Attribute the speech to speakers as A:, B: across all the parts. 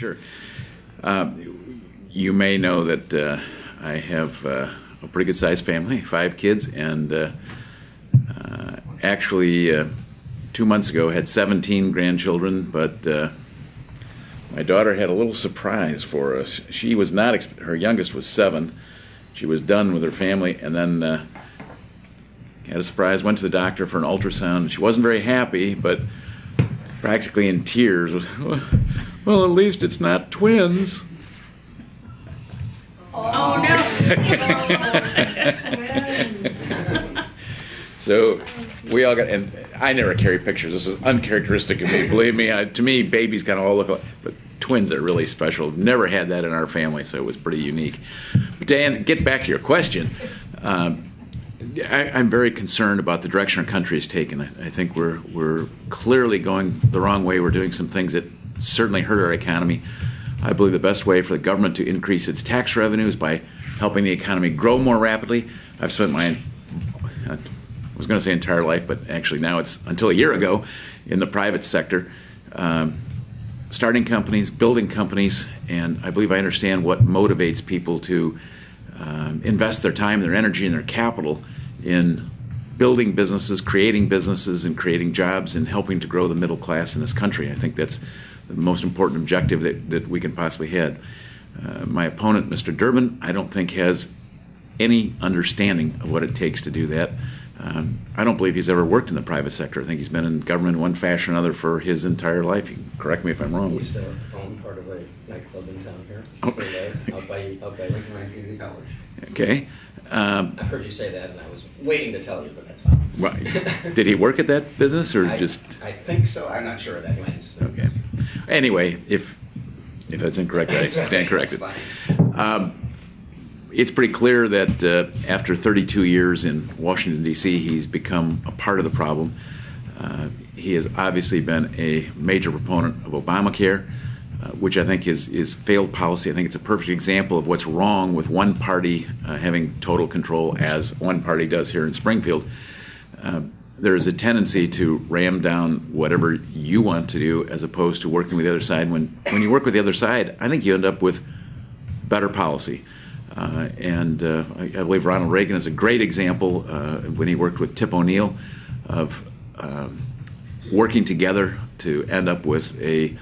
A: Sure. You may know that I have a pretty good-sized family, 5 kids, and actually 2 months ago had 17 grandchildren, but my daughter had a little surprise for us. She was not, her youngest was 7. She was done with her family, and then had a surprise, went to the doctor for an ultrasound. She wasn't very happy, but practically in tears. Well, at least it's not twins.
B: Oh, no.
A: So we all got, and I never carry pictures. This is uncharacteristic of me. Believe me, to me, babies kind of all look alike, but twins are really special. Never had that in our family, so it was pretty unique. But to get back to your question, I'm very concerned about the direction our country has taken. I think we're clearly going the wrong way. We're doing some things that certainly hurt our economy. I believe the best way for the government to increase its tax revenues by helping the economy grow more rapidly. I've spent my, I was going to say entire life, but actually now it's until a year ago, in the private sector, starting companies, building companies, and I believe I understand what motivates people to invest their time, their energy, and their capital in building businesses, and creating jobs, and helping to grow the middle class in this country. I think that's the most important objective that we can possibly have. My opponent, Mr. Durbin, I don't think has any understanding of what it takes to do that. I don't believe he's ever worked in the private sector. I think he's been in government in one fashion or another for his entire life. You can correct me if I'm wrong.
C: He used to own part of a nightclub in town here. Out by Lincoln Community College.
A: Okay.
C: I've heard you say that, and I was waiting to tell you, but that's fine.
A: Well, did he work at that business, or just?
C: I think so. I'm not sure of that. He might have just been.
A: Okay. Anyway, if that's incorrect, I stand corrected. It's pretty clear that after 32 years in Washington, D.C., he's become a part of the problem. He has obviously been a major proponent of Obamacare, which I think is failed policy. I think it's a perfect example of what's wrong with one party having total control, as one party does here in Springfield. There is a tendency to ram down whatever you want to do as opposed to working with the other side. When you work with the other side, I think you end up with better policy. I believe Ronald Reagan is a great example when he worked with Tip O'Neill of working together to end up with a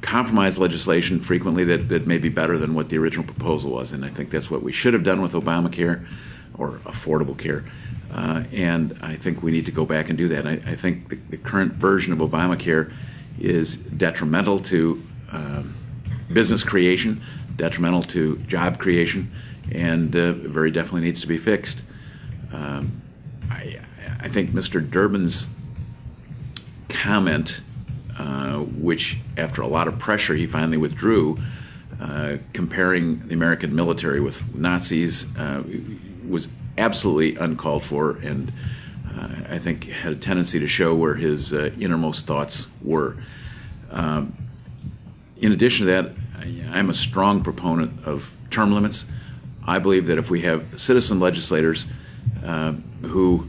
A: compromise legislation frequently that may be better than what the original proposal was. And I think that's what we should have done with Obamacare, or Affordable Care. And I think we need to go back and do that. I think the current version of Obamacare is detrimental to business creation, detrimental to job creation, and very definitely needs to be fixed. I think Mr. Durbin's comment, which after a lot of pressure he finally withdrew, comparing the American military with Nazis, was absolutely uncalled for, and I think had a tendency to show where his innermost thoughts were. In addition to that, I'm a strong proponent of term limits. I believe that if we have citizen legislators who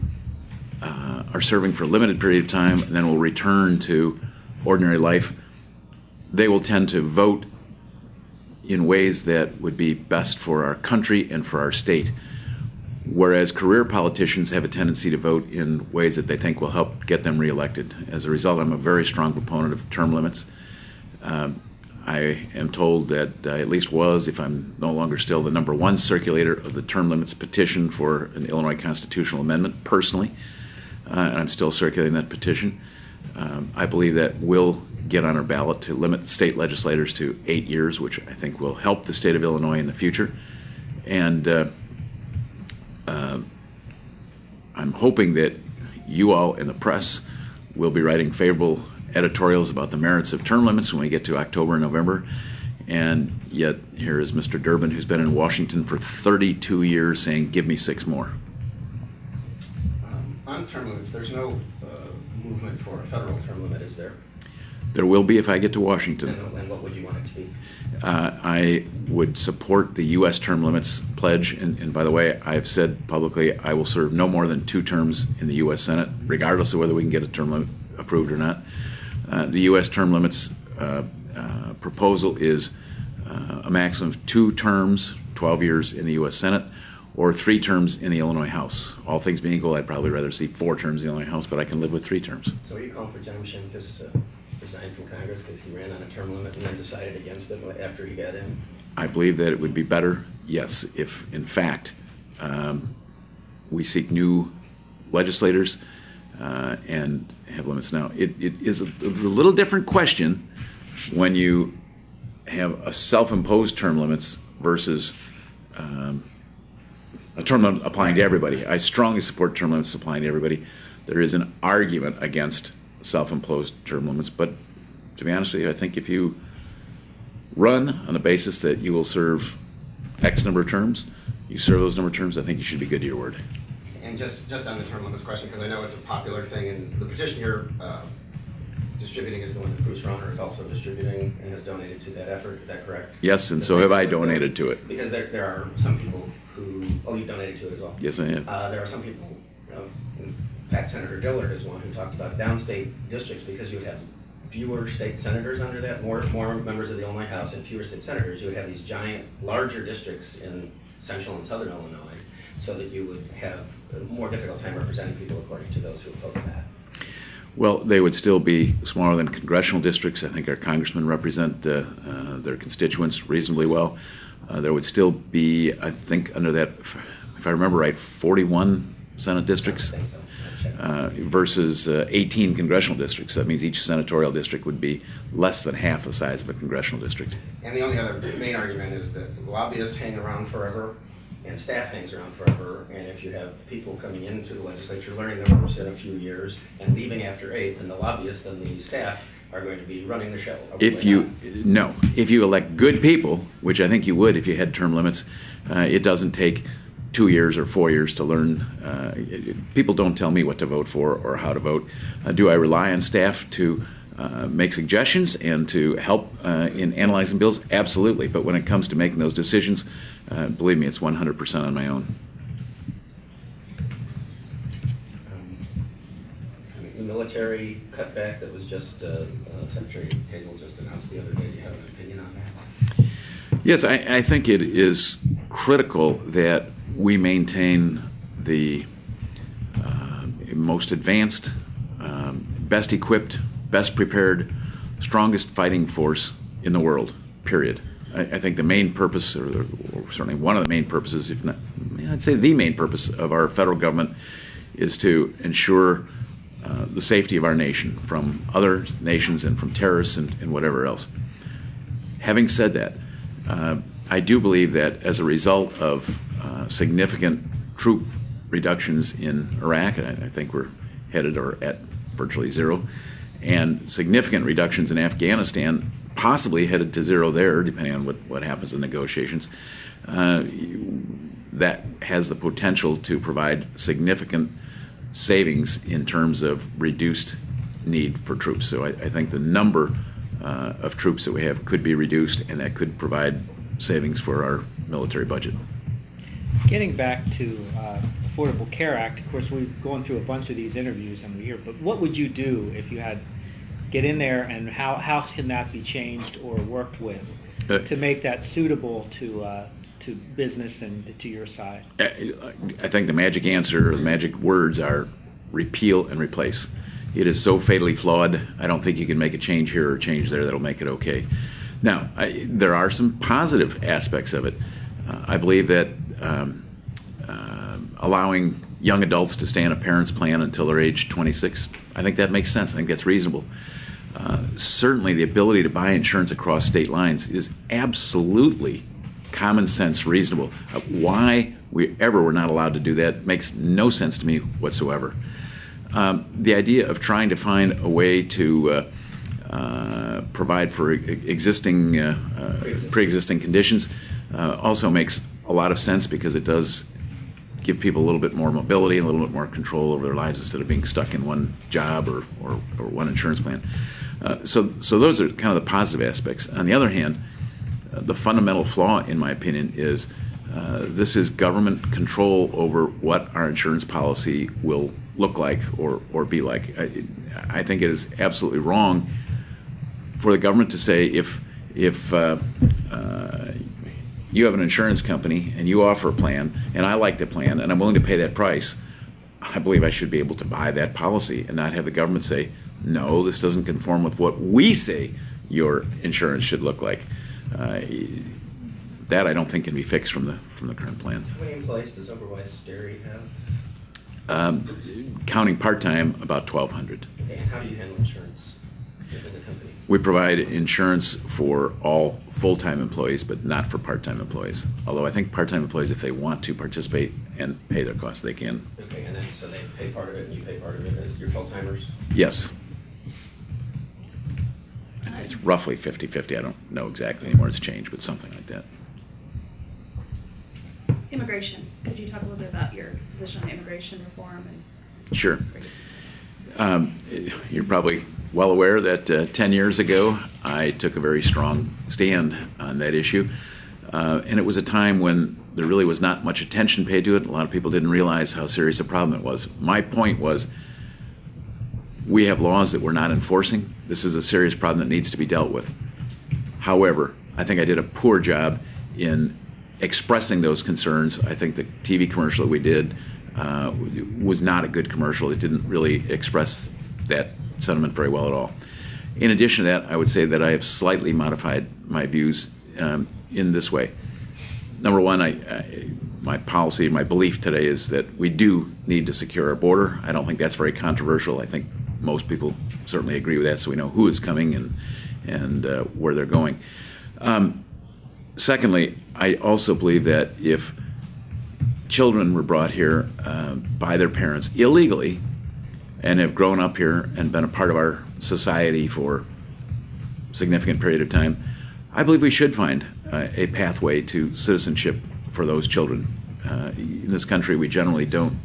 A: are serving for a limited period of time and then will return to ordinary life, they will tend to vote in ways that would be best for our country and for our state. Whereas career politicians have a tendency to vote in ways that they think will help get them reelected. As a result, I'm a very strong proponent of term limits. I am told that I at least was, if I'm no longer still, the #1 circulator of the term limits petition for an Illinois constitutional amendment personally, and I'm still circulating that petition. I believe that will get on our ballot to limit state legislators to 8 years, which I think will help the state of Illinois in the future. And I'm hoping that you all in the press will be writing favorable editorials about the merits of term limits when we get to October and November. And yet here is Mr. Durbin, who's been in Washington for 32 years, saying, give me 6 more.
C: On term limits, there's no movement for a federal term limit, is there?
A: There will be if I get to Washington.
C: And what would you want it to be?
A: I would support the U.S. term limits pledge, and by the way, I've said publicly I will serve no more than 2 terms in the U.S. Senate, regardless of whether we can get a term limit approved or not. The U.S. term limits proposal is a maximum of 2 terms, 12 years in the U.S. Senate, or 3 terms in the Illinois House. All things being equal, I'd probably rather see 4 terms in the Illinois House, but I can live with 3 terms.
C: So are you calling for John Shimkus to resign from Congress because he ran on a term limit and then decided against it after he got in?
A: I believe that it would be better, yes, if in fact we seek new legislators and have limits. Now, it is a little different question when you have a self-imposed term limits versus a term limit applying to everybody. I strongly support term limits applying to everybody. There is an argument against self-imposed term limits, but to be honest with you, I think if you run on the basis that you will serve X number of terms, you serve those number of terms, I think you should be good to your word.
D: And just on the term limits question, because I know it's a popular thing, and the petition you're distributing is the one that Bruce Rohner is also distributing and has donated to that effort. Is that correct?
A: Yes, and so have I donated to it.
C: Because there are some people who, you donated to it as well?
A: Yes, I have.
C: There are some people, in fact, Senator Dillard is one who talked about downstate districts because you would have fewer state senators under that, more members of the Illinois House and fewer state senators. You would have these giant, larger districts in central and southern Illinois, so that you would have a more difficult time representing people according to those who oppose that.
A: Well, they would still be smaller than congressional districts. I think our congressmen represent their constituents reasonably well. There would still be, I think, under that, if I remember right, 41 Senate districts
C: I think so.
A: versus 18 congressional districts. That means each senatorial district would be less than half the size of a congressional district.
D: And the only other main argument is that lobbyists hang around forever,
C: and staff hangs around forever, and if you have people coming into the legislature learning the ropes in a few years and leaving after 8, then the lobbyists and the staff are going to be running the show.
A: If you elect good people, which I think you would if you had term limits, it doesn't take 2 years or 4 years to learn. People don't tell me what to vote for or how to vote. Do I rely on staff to make suggestions and to help in analyzing bills? Absolutely. But when it comes to making those decisions, believe me, it's 100% on my own.
C: The military cutback that was just Secretary Hagel just announced the other day. Do you have an opinion on that?
A: Yes, I think it is critical that we maintain the most advanced, best equipped, best prepared, strongest fighting force in the world, period. I think the main purpose, or certainly one of the main purposes, if not, I'd say the main purpose of our federal government is to ensure the safety of our nation from other nations and from terrorists and whatever else. Having said that, I do believe that as a result of significant troop reductions in Iraq, and I think we're headed or at virtually zero, and significant reductions in Afghanistan, possibly headed to zero there, depending on what happens in negotiations, that has the potential to provide significant savings in terms of reduced need for troops. So I think the number of troops that we have could be reduced, and that could provide savings for our military budget.
B: Getting back to Affordable Care Act, of course, we've gone through a bunch of these interviews and we hear, but what would you do if you had get in there, and how can that be changed or worked with to make that suitable to business and to your side?
A: I think the magic answer, or the magic words are repeal and replace. It is so fatally flawed, I don't think you can make a change here or a change there that'll make it okay. Now, there are some positive aspects of it. I believe that allowing young adults to stay on a parent's plan until they're age 26, I think that makes sense. I think that's reasonable. Certainly the ability to buy insurance across state lines is absolutely common sense reasonable. Why we ever were not allowed to do that makes no sense to me whatsoever. The idea of trying to find a way to provide for existing pre-existing conditions also makes a lot of sense, because it does give people a little bit more mobility, a little bit more control over their lives instead of being stuck in one job or one insurance plan. So those are kind of the positive aspects. On the other hand, the fundamental flaw, in my opinion, is this is government control over what our insurance policy will look like or be like. I think it is absolutely wrong for the government to say if if you have an insurance company and you offer a plan, and I like the plan, and I'm willing to pay that price, I believe I should be able to buy that policy and not have the government say, no, this doesn't conform with what we say your insurance should look like. That I don't think can be fixed from the current plan.
C: How many employees does Oberweis Dairy have?
A: Counting part-time, about 1,200.
C: Okay, and how do you handle insurance within the company?
A: We provide insurance for all full-time employees, but not for part-time employees. Although I think part-time employees, if they want to participate and pay their costs, they can.
C: Okay, and then so they pay part of it and you pay part of it as your full-timers?
A: Yes. It's roughly 50-50. I don't know exactly anymore. It's changed, but something like that.
E: Immigration. Could you talk a little bit about your position on immigration reform?
A: Sure. You're probably well aware that 10 years ago I took a very strong stand on that issue. And it was a time when there really was not much attention paid to it. A lot of people didn't realize how serious a problem it was. My point was, we have laws that we're not enforcing. This is a serious problem that needs to be dealt with. However, I think I did a poor job in expressing those concerns. I think the TV commercial that we did was not a good commercial. It didn't really express that sentiment very well at all. In addition to that, I would say that I have slightly modified my views in this way. Number one, my policy, my belief today is that we do need to secure our border. I don't think that's very controversial. I think most people certainly agree with that, so we know who is coming and where they're going. Secondly, I also believe that if children were brought here by their parents illegally and have grown up here and been a part of our society for a significant period of time, I believe we should find a pathway to citizenship for those children. In this country, we generally don't,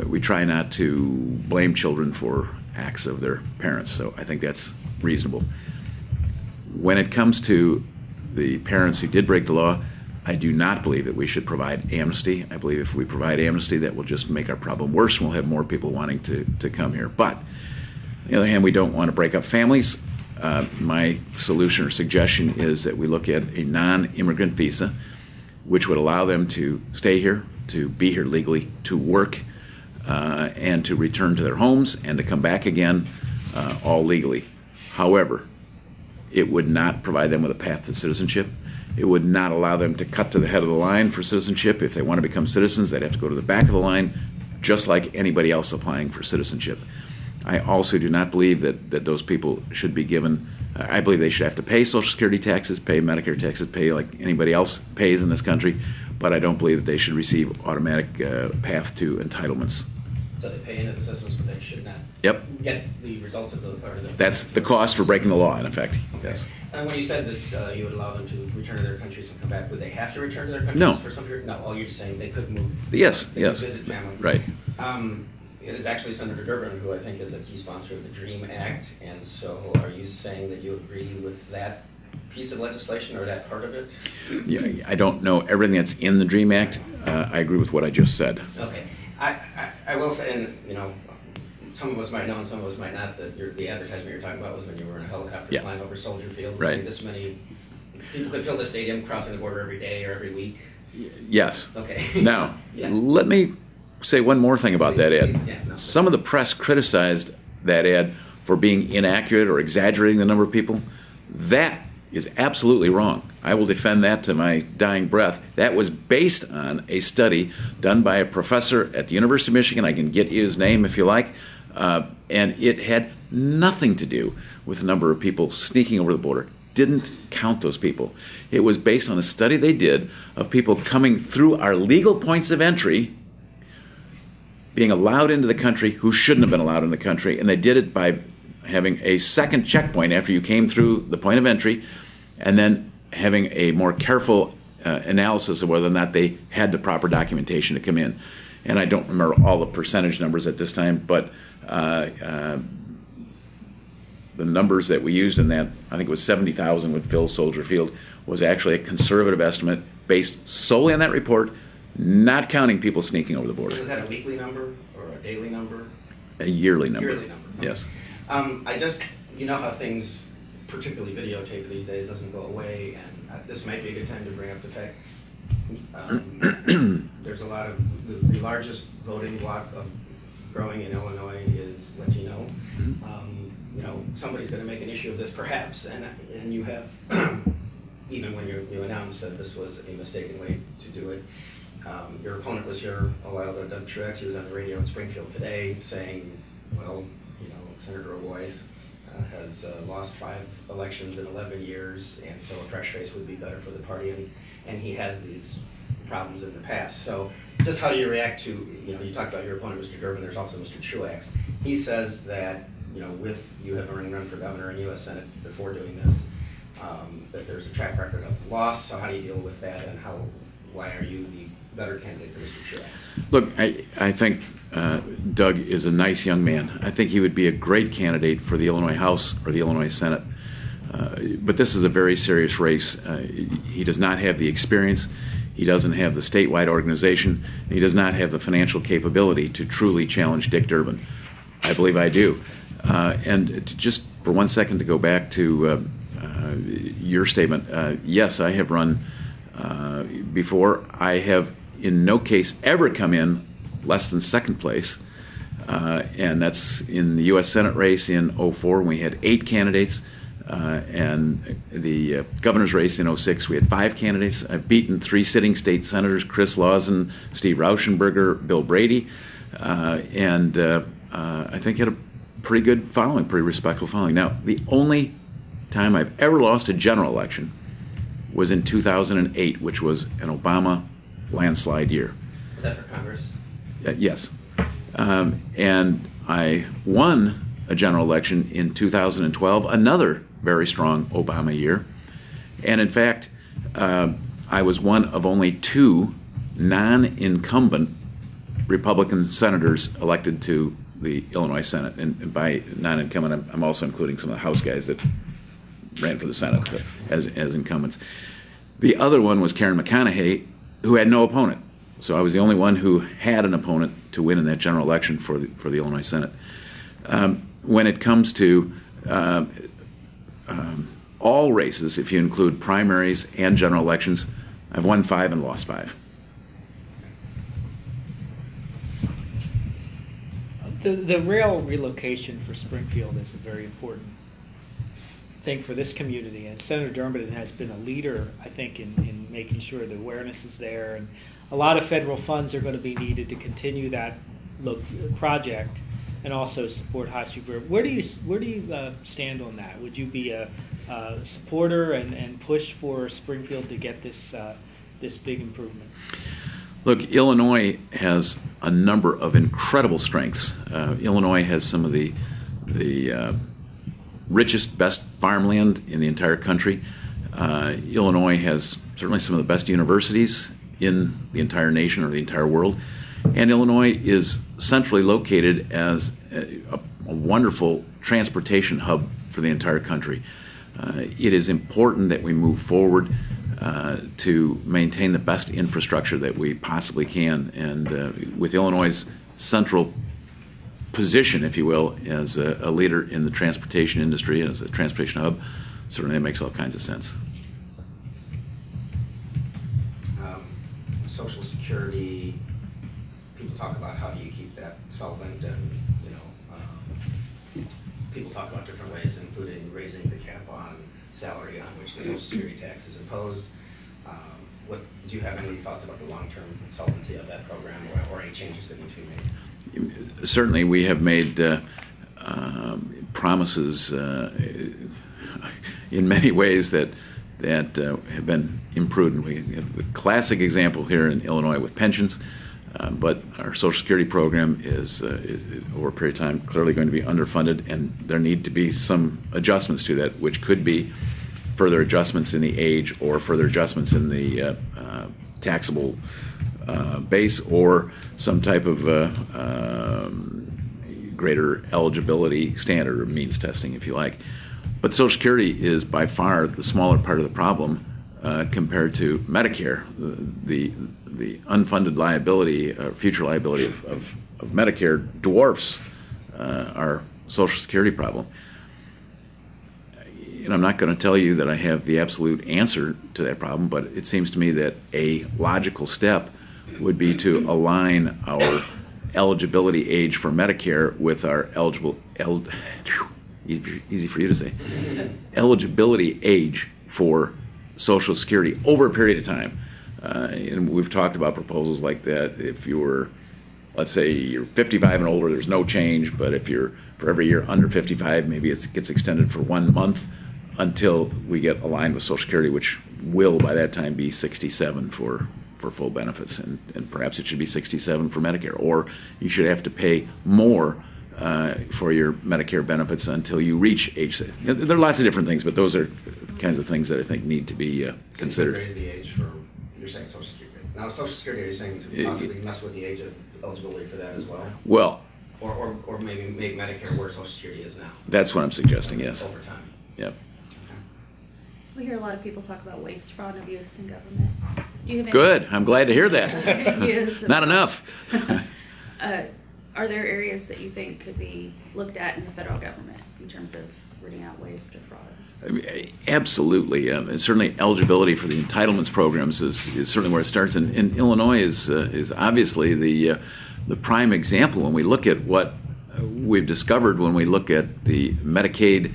A: we try not to blame children for acts of their parents, so I think that's reasonable. When it comes to the parents who did break the law, I do not believe that we should provide amnesty. I believe if we provide amnesty, that will just make our problem worse, and we'll have more people wanting to come here. But on the other hand, we don't want to break up families. My solution or suggestion is that we look at a non-immigrant visa, which would allow them to stay here, to be here legally, to work, and to return to their homes and to come back again, all legally. However, it would not provide them with a path to citizenship. It would not allow them to cut to the head of the line for citizenship. If they want to become citizens, they'd have to go to the back of the line, just like anybody else applying for citizenship. I also do not believe that those people should be given, I believe they should have to pay Social Security taxes, pay Medicare taxes, pay like anybody else pays in this country, but I don't believe that they should receive automatic path to entitlements.
C: So they pay into the systems, but they should not
A: Yep.
C: get the results of the part of the...
A: That's the cost for breaking the law, in effect.
C: Okay.
A: Yes.
C: And when you said that you would allow them to return to their countries and come back, would they have to return to their countries
A: No.
C: for some period? No, you're just saying they could move.
A: Yes,
C: They
A: yes.
C: could visit family.
A: Right.
C: It is actually Senator Durbin, who I think is a key sponsor of the DREAM Act, and so are you saying that you agree with that piece of legislation or that part of it?
A: Yeah, I don't know everything that's in the DREAM Act. I agree with what I just said.
C: Okay. I will say, and you know, some of us might know and some of us might not, that the advertisement you're talking about was when you were in a helicopter
A: Yeah.
C: flying over Soldier Field.
A: Right.
C: Saying this many people could fill the stadium crossing the border every day or every week.
A: Yes.
C: Okay.
A: Now,
C: Yeah.
A: let me say one more thing about that ad.
C: Please, yeah, no.
A: Some of the press criticized that ad for being inaccurate or exaggerating the number of people. That is absolutely wrong. I will defend that to my dying breath. That was based on a study done by a professor at the University of Michigan. I can get you his name if you like. And it had nothing to do with the number of people sneaking over the border. Didn't count those people. It was based on a study they did of people coming through our legal points of entry, being allowed into the country who shouldn't have been allowed in the country, and they did it by having a second checkpoint after you came through the point of entry, and then having a more careful analysis of whether or not they had the proper documentation to come in. And I don't remember all the percentage numbers at this time, but the numbers that we used in that, I think it was 70,000 would fill Soldier Field, was actually a conservative estimate based solely on that report, not counting people sneaking over the border.
C: Was that a weekly number or a daily number?
A: A yearly number.
C: Yearly number. Okay.
A: Yes.
C: You know how things particularly videotaped these days, doesn't go away, and this might be a good time to bring up the fact there's a lot of the largest voting bloc of growing in Illinois is Latino. You know, somebody's going to make an issue of this, perhaps, and you have even when you announced that this was a mistaken way to do it. Your opponent was here a while ago, Doug Truex. He was on the radio in Springfield today saying, well, you know, Senator Oberweis has lost 5 elections in 11 years, and so a fresh face would be better for the party, and he has these problems in the past. So just how do you react to, you know, you talked about your opponent, Mr. Durbin, there's also Mr. Truex. He says that, you know, with you having run for governor and U.S. Senate before doing this, that there's a track record of loss, so how do you deal with that, and why are you the better candidate for Mr. Truex?
A: Look, I think Doug is a nice young man. I think he would be a great candidate for the Illinois House or the Illinois Senate. But this is a very serious race. He does not have the experience. He doesn't have the statewide organization. And he does not have the financial capability to truly challenge Dick Durbin. I believe I do. And just for 1 second to go back to your statement, yes, I have run before. I have in no case ever come in less than second place, and that's in the U.S. Senate race in '04 when we had 8 candidates, and the governor's race in '06 we had 5 candidates. I've beaten 3 sitting state senators, Chris Lawson, Steve Rauschenberger, Bill Brady, and I think had a pretty good following, pretty respectful following. Now, the only time I've ever lost a general election was in 2008, which was an Obama landslide year.
C: Was that for Congress?
A: Yes. And I won a general election in 2012, another very strong Obama year. And in fact, I was one of only 2 non-incumbent Republican senators elected to the Illinois Senate. And by non-incumbent, I'm also including some of the House guys that ran for the Senate as incumbents. The other one was Karen McConaughey, who had no opponent. So I was the only one who had an opponent to win in that general election for the Illinois Senate. When it comes to all races, if you include primaries and general elections, I've won 5 and lost 5.
B: The rail relocation for Springfield is a very important thing for this community, and Senator Durbin has been a leader, I think, in making sure the awareness is there, and a lot of federal funds are going to be needed to continue that project and also support High Street Rail. Where do you stand on that? Would you be a supporter and push for Springfield to get this big improvement?
A: Look, Illinois has a number of incredible strengths. Illinois has some of the richest, best farmland in the entire country. Illinois has certainly some of the best universities in the entire nation or the entire world. And Illinois is centrally located as a wonderful transportation hub for the entire country. It is important that we move forward to maintain the best infrastructure that we possibly can. And with Illinois' central position, if you will, as a leader in the transportation industry, as a transportation hub, certainly it makes all kinds of sense.
C: Social Security, people talk about how do you keep that solvent, and people talk about different ways, including raising the cap on salary on which the Social Security tax is imposed. Do you have any thoughts about the long-term solvency of that program, or any changes that need to be made?
A: Certainly, we have made promises in many ways that have been imprudent. We have the classic example here in Illinois with pensions, but our Social Security program is, over a period of time, clearly going to be underfunded, and there need to be some adjustments to that, which could be further adjustments in the age or further adjustments in the taxable base, or some type of greater eligibility standard or means testing, if you like. But Social Security is by far the smaller part of the problem compared to Medicare. The unfunded liability, future liability of Medicare dwarfs our Social Security problem. I'm not going to tell you that I have the absolute answer to that problem, but it seems to me that a logical step would be to align our eligibility age for Medicare with our easy for you to say, eligibility age for Social Security over a period of time. And we've talked about proposals like that. If you were, let's say you're 55 and older, there's no change, but if you're for every year under 55, maybe it gets extended for 1 month until we get aligned with Social Security, which will by that time be 67 for full benefits, and perhaps it should be 67 for Medicare, or you should have to pay more for your Medicare benefits until you reach age. There are lots of different things, but those are the kinds of things that I think need to be considered.
D: So you could raise the age for, you're saying Social Security. Now, Social Security, are you saying to possibly mess with the age of eligibility for that as well?
A: Well,
D: or maybe make Medicare where Social Security is now?
A: that's what I'm suggesting, yes.
D: Over time.
A: Yep.
E: We hear a lot of people talk about waste, fraud, and abuse in government. Do you have any
A: Good. I'm glad to hear
E: ideas
A: that. Not enough.
E: Are there areas that you think could be looked at in the federal government in terms of rooting out waste or fraud?
A: I mean, absolutely. And certainly eligibility for the entitlements programs is certainly where it starts. And Illinois is obviously the prime example when we look at what we've discovered when we look at the Medicaid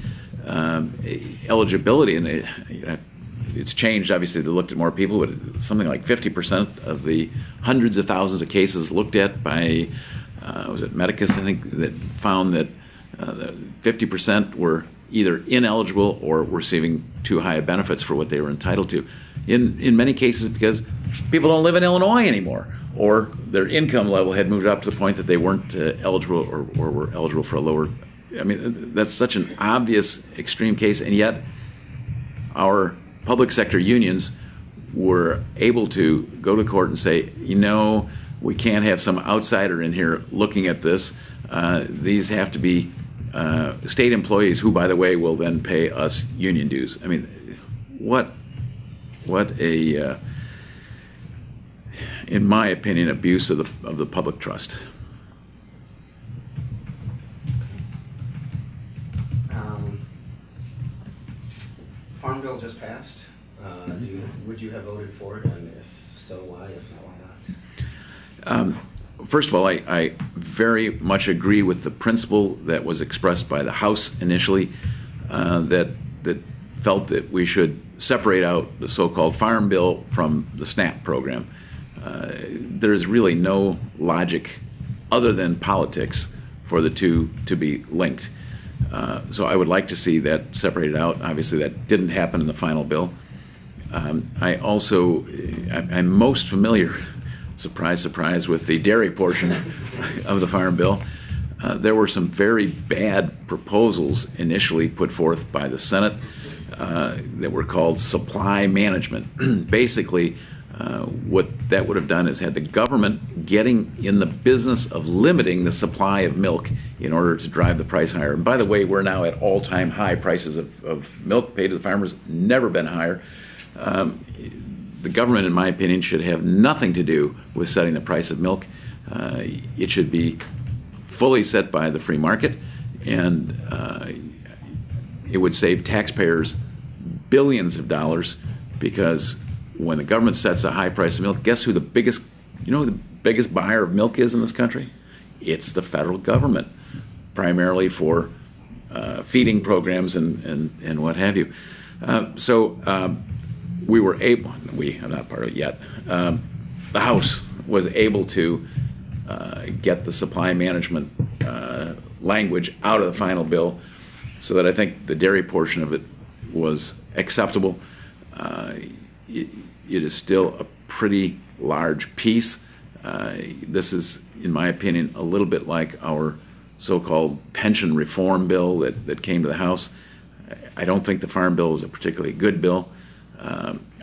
A: eligibility. And it's changed. Obviously, they looked at more people, but something like 50% of the hundreds of thousands of cases looked at by, was it Medicus, I think, that found that 50% were either ineligible or receiving too high benefits for what they were entitled to. In many cases because people don't live in Illinois anymore, or their income level had moved up to the point that they weren't eligible or were eligible for a lower. I mean, that's such an obvious extreme case, and yet our public sector unions were able to go to court and say, we can't have some outsider in here looking at this. These have to be state employees who, by the way, will then pay us union dues. I mean, what a, in my opinion, abuse of the public trust.
D: Farm bill just passed. Would you have voted for it, and if so, why? If not, why not?
A: First of all, I very much agree with the principle that was expressed by the House initially, that felt that we should separate out the so-called Farm Bill from the SNAP program. There's really no logic other than politics for the two to be linked. So I would like to see that separated out. Obviously, that didn't happen in the final bill. I'm most familiar, surprise, surprise, with the dairy portion of the Farm Bill. There were some very bad proposals initially put forth by the Senate that were called supply management. Basically, what that would have done is had the government getting in the business of limiting the supply of milk in order to drive the price higher. And by the way, we're now at all-time high prices of milk paid to the farmers, never been higher. The government, in my opinion, should have nothing to do with setting the price of milk. It should be fully set by the free market, and it would save taxpayers billions of dollars, because when the government sets a high price of milk, guess who the biggest buyer of milk is in this country? It's the federal government, primarily for feeding programs and what have you. We were able, I'm not part of it yet, the House was able to get the supply management language out of the final bill, so that I think the dairy portion of it was acceptable. It is still a pretty large piece. This is, in my opinion, a little bit like our so-called pension reform bill that came to the House. I don't think the Farm Bill was a particularly good bill.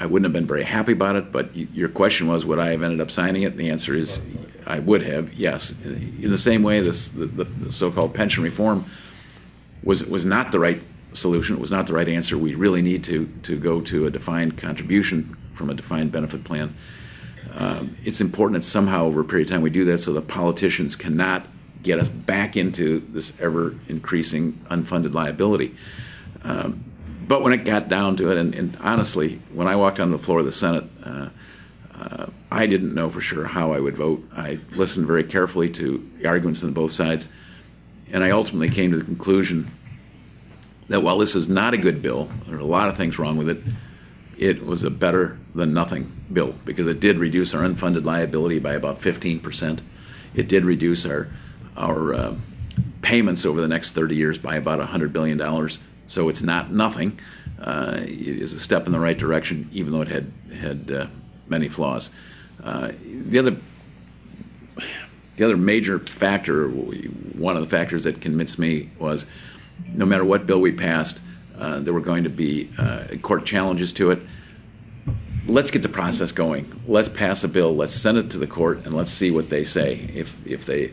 A: I wouldn't have been very happy about it, but your question was, would I have ended up signing it? And the answer is, I would have, yes. In the same way, the so-called pension reform was not the right solution. It was not the right answer. We really need to go to a defined contribution from a defined benefit plan. It's important that somehow over a period of time we do that, so that politicians cannot get us back into this ever-increasing unfunded liability. But when it got down to it, and honestly, when I walked on the floor of the Senate, I didn't know for sure how I would vote. I listened very carefully to the arguments on both sides, and I ultimately came to the conclusion that while this is not a good bill, there are a lot of things wrong with it, it was a better than nothing bill because it did reduce our unfunded liability by about 15%. It did reduce our payments over the next 30 years by about $100 billion. So it's not nothing. It is a step in the right direction, even though it had many flaws. The other major factor, one of the factors that convinced me was no matter what bill we passed, there were going to be court challenges to it. Let's get the process going. Let's pass a bill. Let's send it to the court, and let's see what they say. If they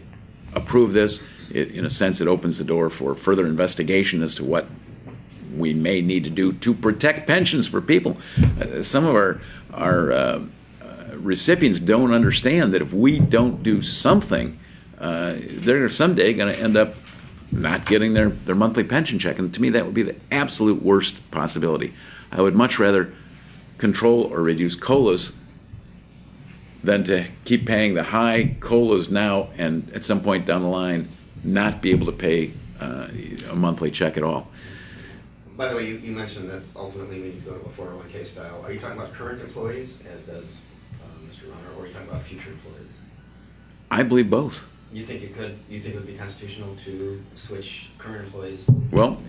A: approve this, in a sense, it opens the door for further investigation as to what we may need to do to protect pensions for people. Some of our recipients don't understand that if we don't do something, they're someday going to end up not getting their monthly pension check. And to me, that would be the absolute worst possibility. I would much rather control or reduce COLAs than to keep paying the high COLAs now and at some point down the line not be able to pay a monthly check at all.
D: By the way, you mentioned that ultimately we need to go to a 401k style. Are you talking about current employees, as does Mr. Runner, or are you talking about future employees?
A: I believe both.
C: You think it would be constitutional to switch current employees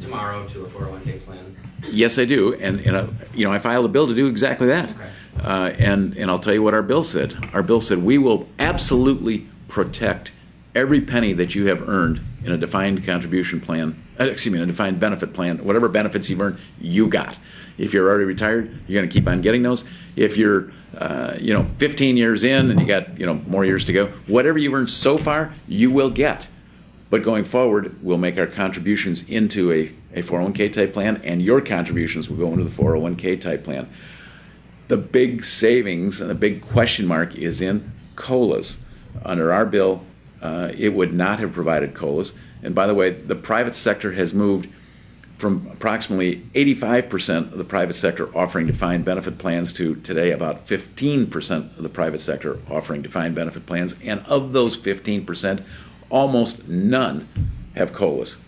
C: tomorrow to a 401k plan?
A: Yes, I do, and I filed a bill to do exactly that.
C: Okay.
A: And I'll tell you what our bill said. Our bill said we will absolutely protect every penny that you have earned in a defined contribution plan. In a defined benefit plan. Whatever benefits you've earned, you got. If you're already retired, you're going to keep on getting those. If you're 15 years in and you got more years to go, whatever you've earned so far, you will get. But going forward, we'll make our contributions into a 401k type plan, and your contributions will go into the 401k type plan. The big savings and the big question mark is in COLAs. Under our bill, it would not have provided COLAs. And by the way, the private sector has moved from approximately 85% of the private sector offering defined benefit plans to today about 15% of the private sector offering defined benefit plans. And of those 15%, almost none have COLAs.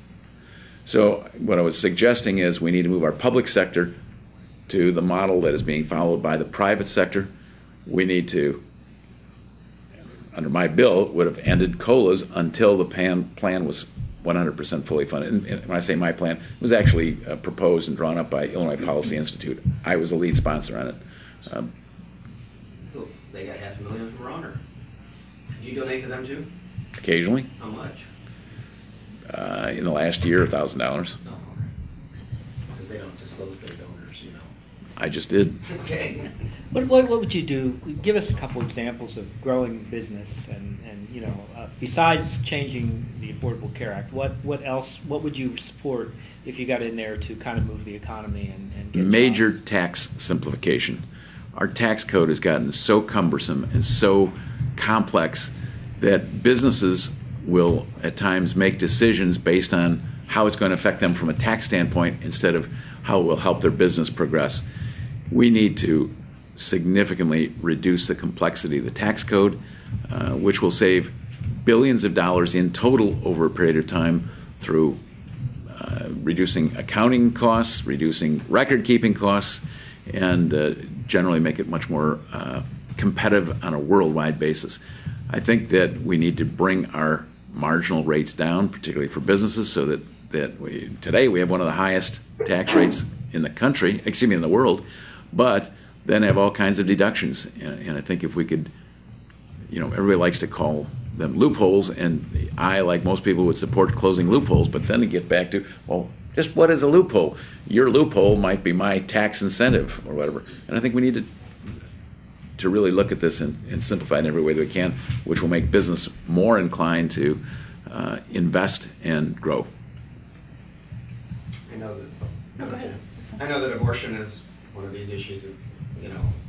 A: So what I was suggesting is we need to move our public sector to the model that is being followed by the private sector. We need to, under my bill, would have ended COLAs until the plan was 100% fully funded. And when I say my plan, it was actually proposed and drawn up by Illinois Policy Institute. I was the lead sponsor on it.
C: They got $500,000 from Ronner. Do you donate to them too?
A: Occasionally.
C: How much?
A: In the last year, $1,000.
C: No, okay. Because they don't disclose their donors,
A: I just did.
C: Okay.
B: What would you do? Give us a couple examples of growing business and besides changing the Affordable Care Act, what else? What would you support if you got in there to kind of move the economy and get
A: Major
B: jobs?
A: tax simplification. Our tax code has gotten so cumbersome and so complex that businesses will at times make decisions based on how it's going to affect them from a tax standpoint instead of how it will help their business progress. We need to significantly reduce the complexity of the tax code, which will save billions of dollars in total over a period of time through reducing accounting costs, reducing record-keeping costs, and generally make it much more competitive on a worldwide basis. I think that we need to bring our marginal rates down, particularly for businesses, so that today we have one of the highest tax rates in the country, in the world, but then have all kinds of deductions. And I think if we could, everybody likes to call them loopholes, and I, like most people, would support closing loopholes, but then to get back to, well, just what is a loophole? Your loophole might be my tax incentive or whatever. And I think we need to really look at this and simplify it in every way that we can, which will make business more inclined to invest and grow.
D: I know that abortion is one of these issues that,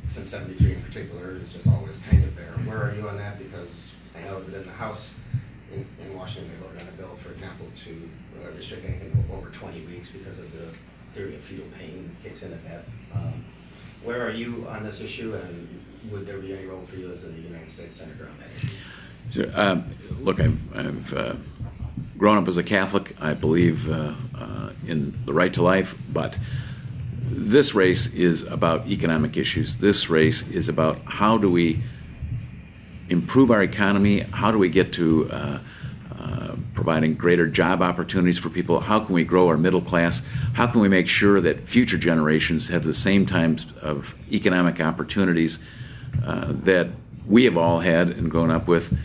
D: since '73 in particular, is just always kind of there. Where are you on that? Because I know that in the House in Washington, they voted on a bill, for example, to restrict anything over 20 weeks because of the
C: theory of fetal pain kicks in at that. Where are you on this issue, and would there be any role for you as a United States Senator on that issue?
A: So, look, I've grown up as a Catholic. I believe in the right to life, but this race is about economic issues. This race is about how do we improve our economy, how do we get to providing greater job opportunities for people, how can we grow our middle class, how can we make sure that future generations have the same types of economic opportunities that we have all had and grown up with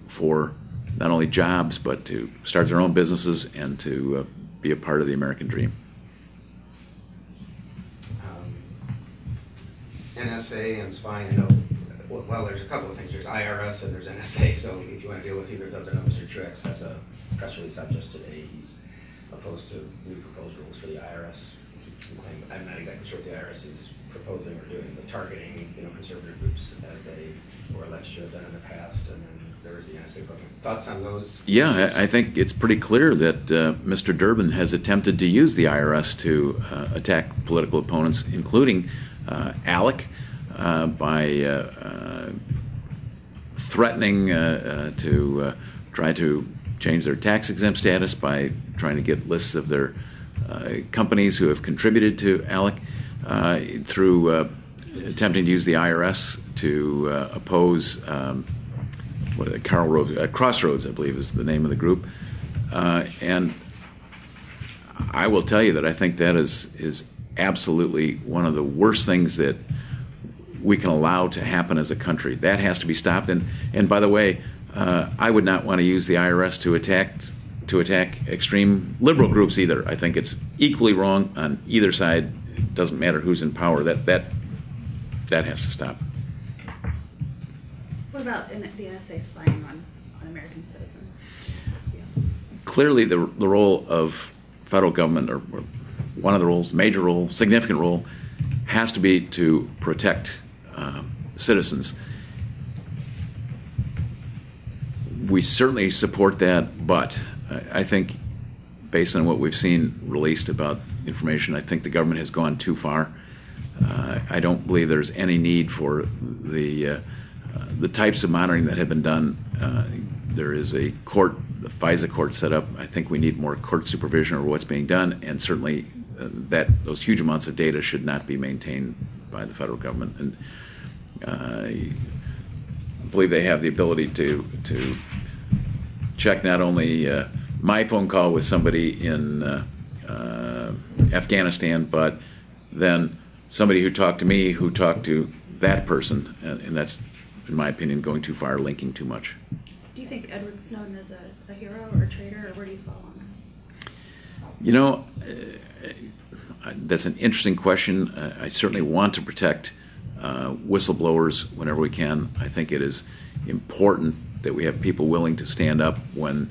A: for not only jobs but to start their own businesses and to be a part of the American dream.
C: NSA and spying, I know, well, there's a couple of things. There's IRS and there's NSA, so if you want to deal with either of those, I know Mr. Truex has a press release out just today. He's opposed to new proposed rules for the IRS. I'm not exactly sure what the IRS is proposing or doing, but targeting, conservative groups as they were alleged to have done in the past, and then there was the NSA program. Thoughts on those?
A: Yeah, I think it's pretty clear that Mr. Durbin has attempted to use the IRS to attack political opponents, including ALEC, by threatening to try to change their tax-exempt status, by trying to get lists of their companies who have contributed to ALEC, through attempting to use the IRS to oppose Crossroads, I believe is the name of the group. And I will tell you that I think that is absolutely one of the worst things that we can allow to happen as a country. That has to be stopped. And by the way, I would not want to use the IRS to attack extreme liberal groups either. I think it's equally wrong on either side. It doesn't matter who's in power. That has to stop.
E: What about the NSA spying on American citizens? Yeah.
A: Clearly, the role of federal government, or one of the roles, major role, significant role, has to be to protect citizens. We certainly support that, but I think, based on what we've seen released about information, I think the government has gone too far. I don't believe there's any need for the types of monitoring that have been done. There is a court, the FISA court, set up. I think we need more court supervision over what's being done, and certainly those huge amounts of data should not be maintained by the federal government. And I believe they have the ability to check not only my phone call with somebody in Afghanistan, but then somebody who talked to me who talked to that person, and that's, in my opinion, going too far, linking too much.
E: Do you think Edward Snowden is a hero or a traitor, or where do you fall on that?
A: That's an interesting question. I certainly want to protect whistleblowers whenever we can. I think it is important that we have people willing to stand up when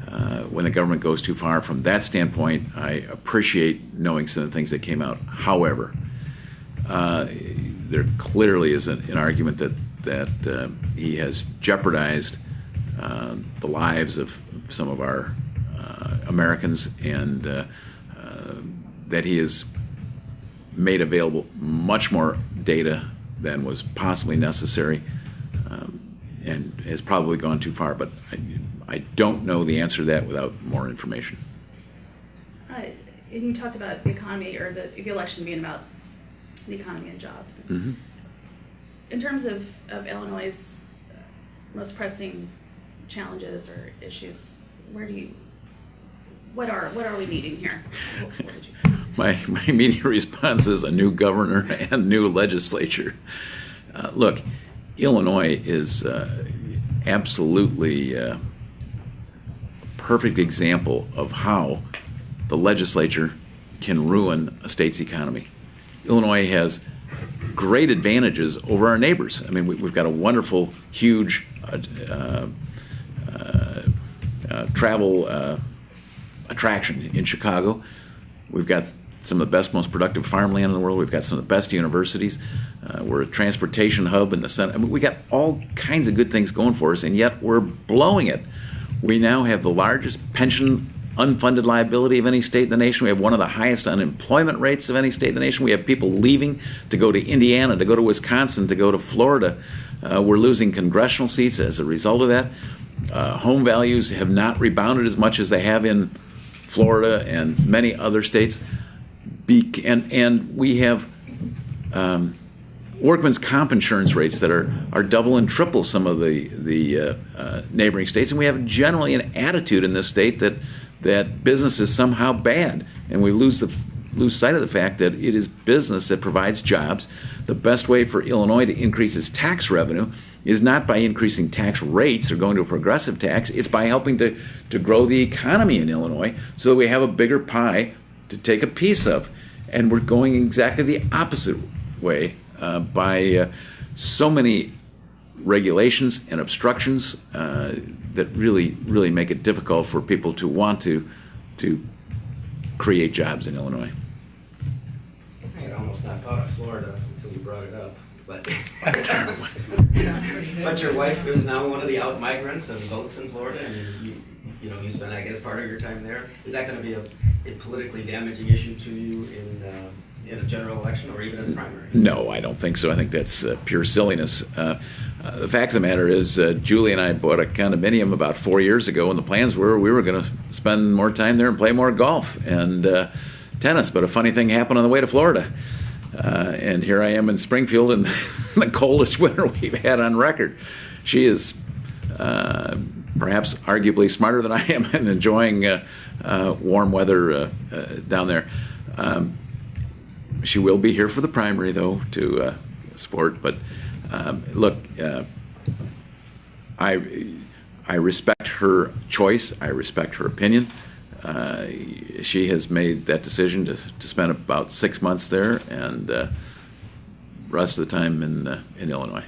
A: the government goes too far. From that standpoint, I appreciate knowing some of the things that came out. However, there clearly is an argument that he has jeopardized the lives of some of our Americans, and that he has made available much more data than was possibly necessary, and has probably gone too far. But I don't know the answer to that without more information.
E: And you talked about the economy, or the election being about the economy and jobs.
A: Mm-hmm.
E: In terms of Illinois' most pressing challenges or issues, what are we needing here?
A: My immediate response is a new governor and new legislature. Look, Illinois is absolutely a perfect example of how the legislature can ruin a state's economy. Illinois has great advantages over our neighbors. I mean, we've got a wonderful, huge travel attraction in Chicago. We've got some of the best, most productive farmland in the world. We've got some of the best universities. We're a transportation hub in the center. I mean, we got all kinds of good things going for us, and yet we're blowing it. We now have the largest pension unfunded liability of any state in the nation. We have one of the highest unemployment rates of any state in the nation. We have people leaving to go to Indiana, to go to Wisconsin, to go to Florida. We're losing congressional seats as a result of that. Home values have not rebounded as much as they have in Florida and many other states. And we have workman's comp insurance rates that are double and triple some of the neighboring states, and we have generally an attitude in this state that business is somehow bad, and we lose sight of the fact that it is business that provides jobs. The best way for Illinois to increase its tax revenue is not by increasing tax rates or going to a progressive tax. It's by helping to grow the economy in Illinois so that we have a bigger pie to take a piece of, and we're going exactly the opposite way. By so many regulations and obstructions that really make it difficult for people to want to create jobs in Illinois.
C: I had almost not thought of Florida until you brought it up, but but your wife is now one of the out migrants and votes in Florida, and you spend, I guess, part of your time there. Is that going to be a politically damaging issue to you in a general election or even in the primary?
A: No, I don't think so. I think that's pure silliness. The fact of the matter is, Julie and I bought a condominium about 4 years ago, and the plans were we were going to spend more time there and play more golf and tennis. But a funny thing happened on the way to Florida. And here I am in Springfield in the coldest winter we've had on record. She is perhaps arguably smarter than I am and enjoying warm weather down there. She will be here for the primary, though, to support. But look, I respect her choice. I respect her opinion. She has made that decision to spend about 6 months there and the rest of the time in Illinois.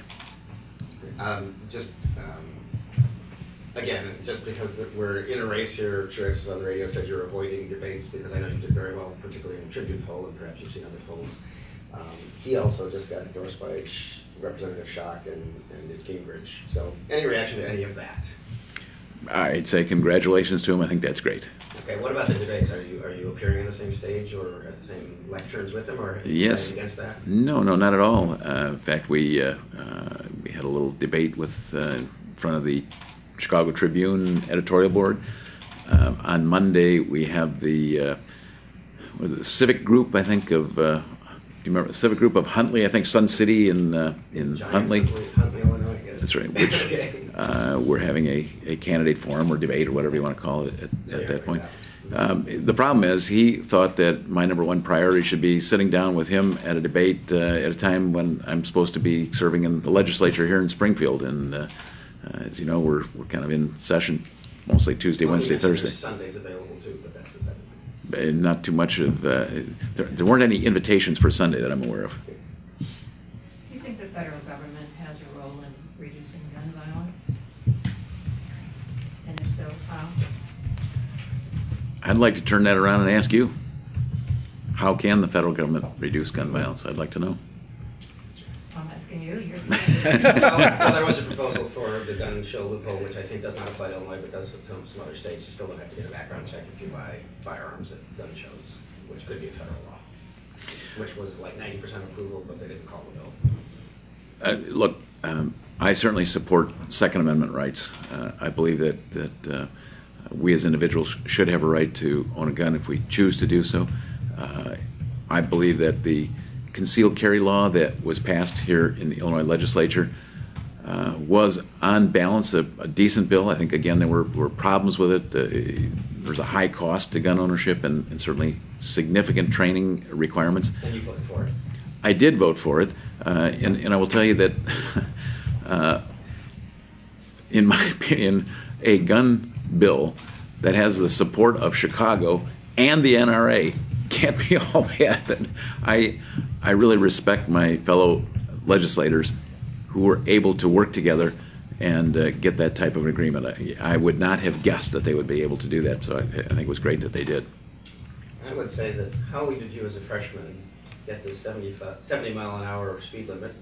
D: Again, just because we're in a race here, Truex was on the radio, said you're avoiding debates because I know you did very well, particularly in the Tribune poll, and perhaps you've seen other polls. He also just got endorsed by Representative Schock and Newt Gingrich. So, any reaction to any of that?
A: I'd say congratulations to him. I think that's great.
C: Okay, what about the debates? Are you appearing on the same stage or at the same lecterns with him, or are you
A: Yes.
C: against that?
A: No, not at all. In fact, we had a little debate with in front of the Chicago Tribune editorial board. On Monday, we have the civic group, I think, of, do you remember, civic group of Huntley, I think Sun City in Huntley.
C: Huntley, Illinois, yes.
A: That's right, which
C: Okay.
A: we're having a candidate forum or debate or whatever you want to call it at that point. The problem is he thought that my number one priority should be sitting down with him at a debate at a time when I'm supposed to be serving in the legislature here in Springfield. And as you know, we're kind of in session mostly Tuesday, Wednesday, Thursday.
C: Sunday's available too, but that's beside
A: Not too much of, there weren't any invitations for Sunday that I'm aware of.
F: Do you think the federal government has a role in reducing gun violence? And if so, how?
A: I'd like to turn that around and ask you, how can the federal government reduce gun violence? I'd like to know.
F: I'm asking you. You're
C: well, there was a proposal for the gun show loophole, which I think does not apply to Illinois, but does to some other states. You still don't have to get a background check if you buy firearms at gun shows, which could be a federal law, which was like 90% approval, but they didn't call the bill.
A: Look, I certainly support Second Amendment rights. I believe that we as individuals should have a right to own a gun if we choose to do so. I believe that the concealed carry law that was passed here in the Illinois legislature was, on balance, a decent bill. I think, again, there were problems with it. There's a high cost to gun ownership and certainly significant training requirements.
C: And you voted for it.
A: I did vote for it, and I will tell you that, in my opinion, a gun bill that has the support of Chicago and the NRA can't be all bad. I really respect my fellow legislators who were able to work together and get that type of an agreement. I would not have guessed that they would be able to do that, so I think it was great that they did.
C: I would say that how did you as a freshman get this 70 mile an hour speed limit?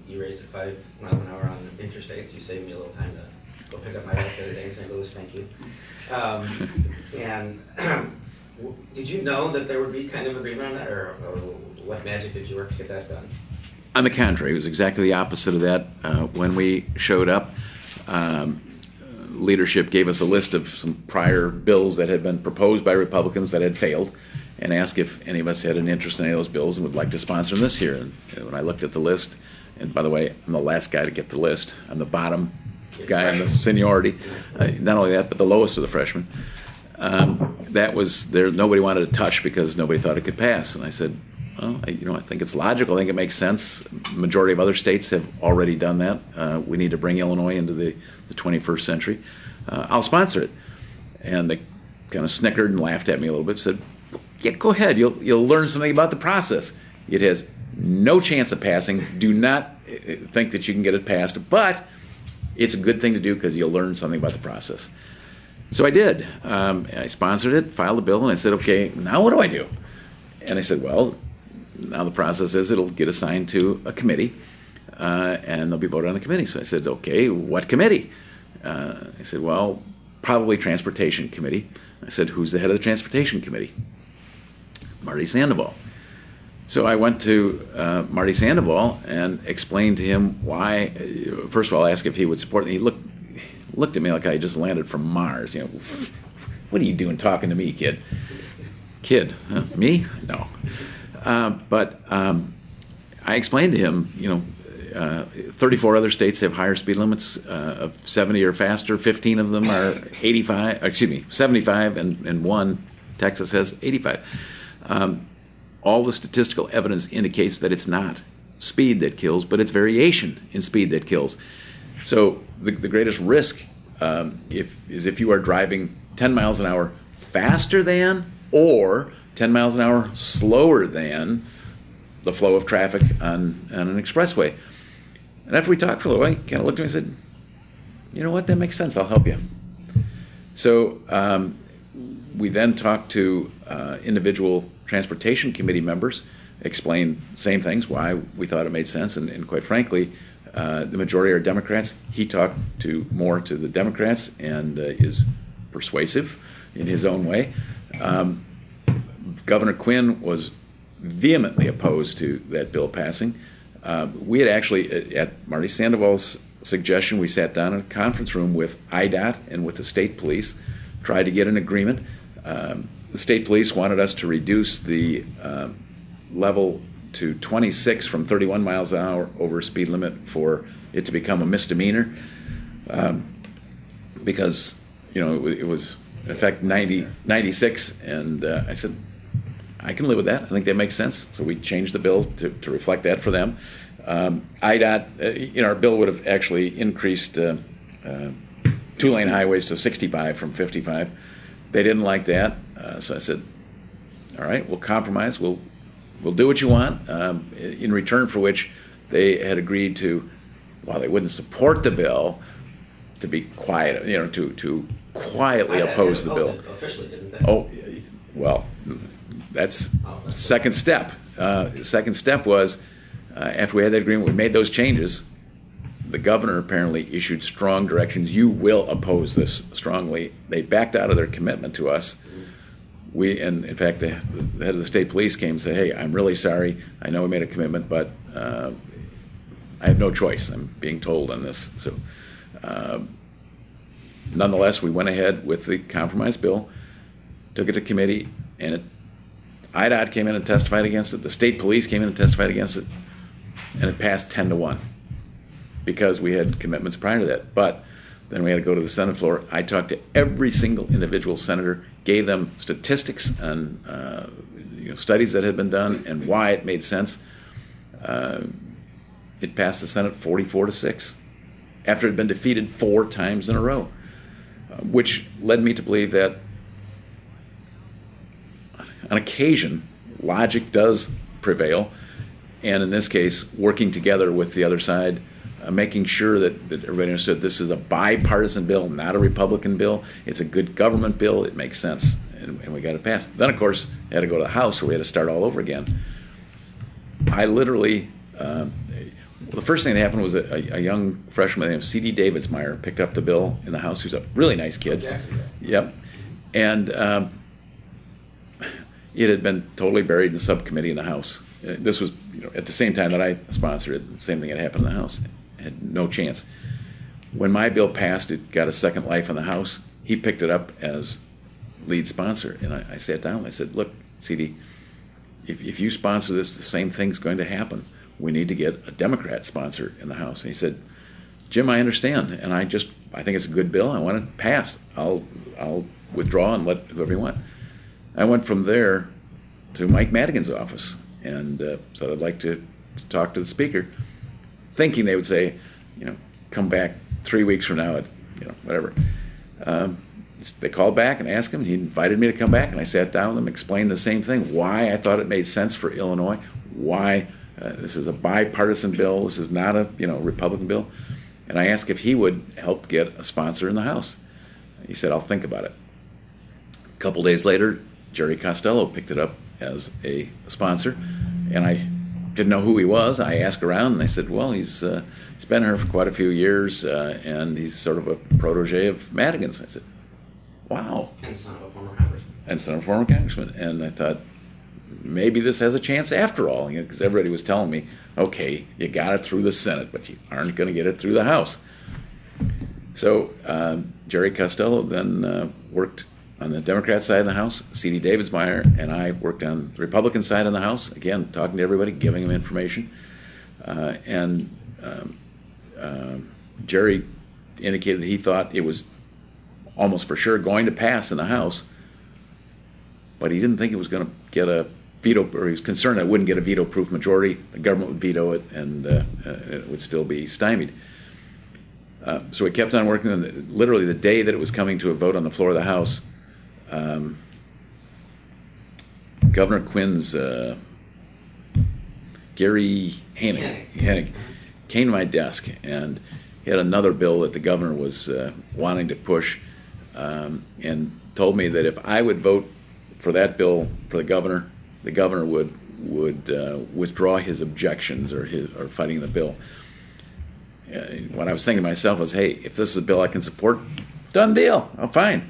C: You raised it 5 miles an hour on the interstates. You saved me a little time to go pick up my wife the other day in St. Louis. Thank you. And did you know that there would be kind of agreement on that, or what magic did you work to get that done?
A: On the contrary, it was exactly the opposite of that. When we showed up, leadership gave us a list of some prior bills that had been proposed by Republicans that had failed, and asked if any of us had an interest in any of those bills and would like to sponsor them this year. And when I looked at the list, and by the way, I'm the last guy to get the list. I'm the bottom guy in the seniority. Not only that, but the lowest of the freshmen. That was there. Nobody wanted to touch because nobody thought it could pass. And I said, well, I think it's logical. I think it makes sense. The majority of other states have already done that. We need to bring Illinois into the 21st century. I'll sponsor it. And they kind of snickered and laughed at me a little bit. Said, yeah, go ahead. You'll learn something about the process. It has no chance of passing. Do not think that you can get it passed. But it's a good thing to do because you'll learn something about the process. So I did. I sponsored it, filed the bill, and I said, okay, now what do I do? And I said, well, now the process is it'll get assigned to a committee, and they'll be voted on the committee. So I said, okay, what committee? I said, well, probably Transportation Committee. I said, who's the head of the Transportation Committee? Marty Sandoval. So I went to Marty Sandoval and explained to him why. First of all, I asked if he would support it. He looked at me like I just landed from Mars. What are you doing talking to me, kid? Kid? Huh? Me? No. But I explained to him, 34 other states have higher speed limits of 70 or faster. 15 of them are 75, and one, Texas, has 85. All the statistical evidence indicates that it's not speed that kills, but it's variation in speed that kills. So the greatest risk is if you are driving 10 miles an hour faster than or 10 miles an hour slower than the flow of traffic on an expressway. And after we talked for a little while, he kind of looked at me and said, you know what, that makes sense, I'll help you. So we then talked to individual transportation committee members, explained same things, why we thought it made sense, and quite frankly, the majority are Democrats. He talked more to the Democrats and is persuasive in his own way. Governor Quinn was vehemently opposed to that bill passing. We had actually, at Marty Sandoval's suggestion, we sat down in a conference room with IDOT and with the state police, tried to get an agreement. The state police wanted us to reduce the level to 26 from 31 miles an hour over speed limit for it to become a misdemeanor, because it was in effect 96, and I said, I can live with that. I think that makes sense. So we changed the bill to reflect that for them. IDOT, our bill would have actually increased two-lane highways to 65 from 55. They didn't like that, so I said, all right, we'll compromise. We'll do what you want, in return for which they had agreed to, while they wouldn't support the bill, to be quiet, to quietly oppose the bill.
C: Officially, didn't they?
A: Oh, well, that's second step. The second step was, after we had that agreement, we made those changes. The governor apparently issued strong directions. You will oppose this strongly. They backed out of their commitment to us. And in fact, the head of the state police came and said, hey, I'm really sorry. I know we made a commitment, but I have no choice. I'm being told on this. So nonetheless, we went ahead with the compromise bill, took it to committee, and IDOT came in and testified against it. The state police came in and testified against it, and it passed 10-1 because we had commitments prior to that. But then we had to go to the Senate floor. I talked to every single individual senator, gave them statistics on studies that had been done and why it made sense. It passed the Senate 44-6 after it had been defeated 4 times in a row, which led me to believe that on occasion logic does prevail, and in this case, working together with the other side, making sure that everybody understood this is a bipartisan bill, not a Republican bill. It's a good government bill. It makes sense, and we got it passed. Then, of course, it had to go to the House, where we had to start all over again. I literally, the first thing that happened was a young freshman named C.D. Davidsmeyer picked up the bill in the House, who's a really nice kid.
C: Jacksonville.
A: Yep. And it had been totally buried in the subcommittee in the House. This was, at the same time that I sponsored it. The same thing had happened in the House. It had no chance. When my bill passed, it got a second life in the House. He picked it up as lead sponsor, and I sat down and I said, "Look, CD, if you sponsor this, the same thing's going to happen. We need to get a Democrat sponsor in the House." And he said, "Jim, I understand, and I think it's a good bill. I want it passed. I'll withdraw and let whoever you want." I went from there to Mike Madigan's office and said I'd like to talk to the Speaker, thinking they would say, come back 3 weeks from now at, whatever. They called back and asked him. He invited me to come back, and I sat down with him, explained the same thing, why I thought it made sense for Illinois, why this is a bipartisan bill, this is not a Republican bill, and I asked if he would help get a sponsor in the House. He said, "I'll think about it." A couple days later, Jerry Costello picked it up as a sponsor, and I didn't know who he was. I asked around, and they said, "Well, he's been here for quite a few years, and he's sort of a protege of Madigan's." I said, "Wow."
C: And son of a former congressman.
A: And son of a former congressman. And I thought, maybe this has a chance after all, because everybody was telling me, okay, you got it through the Senate, but you aren't going to get it through the House. So Jerry Costello then worked on the Democrat side of the House. C.D. Davidsmeyer and I worked on the Republican side of the House, again, talking to everybody, giving them information. Jerry indicated that he thought it was almost for sure going to pass in the House, but he didn't think it was going to get a veto, or he was concerned it wouldn't get a veto-proof majority. The government would veto it, and it would still be stymied. So we kept on working on it. Literally the day that it was coming to a vote on the floor of the House, Governor Quinn's Gary Hennig came to my desk, and he had another bill that the governor was wanting to push, and told me that if I would vote for that bill for the governor would withdraw his objections or fighting the bill. What I was thinking to myself was, hey, if this is a bill I can support, done deal. Oh, fine.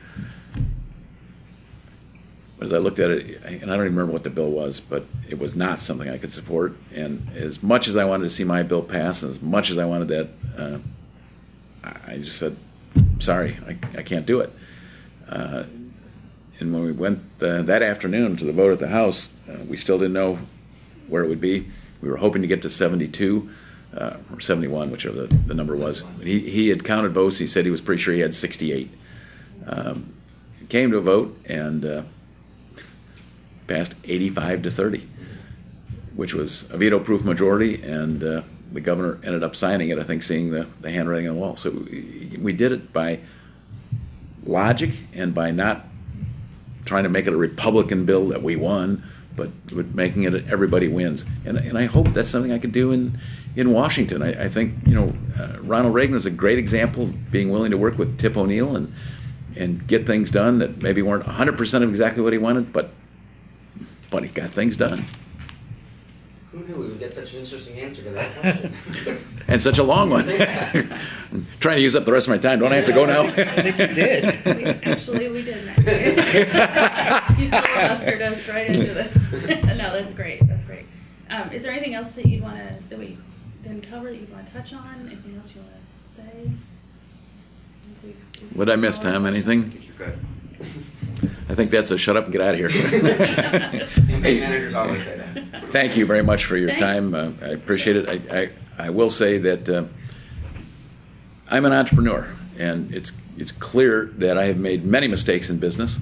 A: As I looked at it, and I don't even remember what the bill was, but it was not something I could support. And as much as I wanted to see my bill pass, and as much as I wanted that, I just said, sorry, I can't do it. And when we went that afternoon to the vote at the House, we still didn't know where it would be. We were hoping to get to 72 or 71, whichever the number was. He had counted votes. He said he was pretty sure he had 68. It came to a vote and passed 85-30, which was a veto-proof majority, and the governor ended up signing it, I think, seeing the handwriting on the wall. So we did it by logic and by not trying to make it a Republican bill that we won, but making it everybody wins. And I hope that's something I could do in Washington. I think Ronald Reagan was a great example of being willing to work with Tip O'Neill and get things done that maybe weren't 100% of exactly what he wanted, but he got things done.
C: Who knew we would get such an interesting answer to that question?
A: And such a long one. Trying to use up the rest of my time. Don't I have to go now?
B: I think you did.
E: Actually, we did. You filibustered us right into the. No, that's great. That's great. Is there anything else that you'd want to that we didn't cover that you'd want to touch on? Anything else you want to say?
A: Would I miss, Tom? Anything?
C: You're good.
A: I think that's a shut up and get out of here.
C: Campaign managers always say that.
A: Thank you very much for your
E: Thanks.
A: time. I appreciate it. I will say that I'm an entrepreneur, and it's clear that I have made many mistakes in business,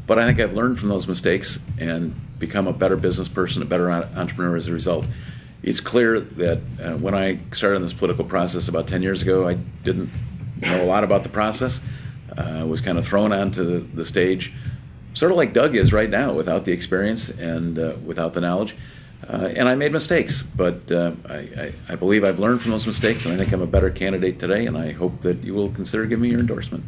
A: but I think I've learned from those mistakes and become a better business person, a better entrepreneur as a result. It's clear that when I started in this political process about 10 years ago, I didn't know a lot about the process. Was kind of thrown onto the stage, sort of like Doug is right now, without the experience and without the knowledge. And I made mistakes, but I believe I've learned from those mistakes, and I think I'm a better candidate today, and I hope that you will consider giving me your endorsement.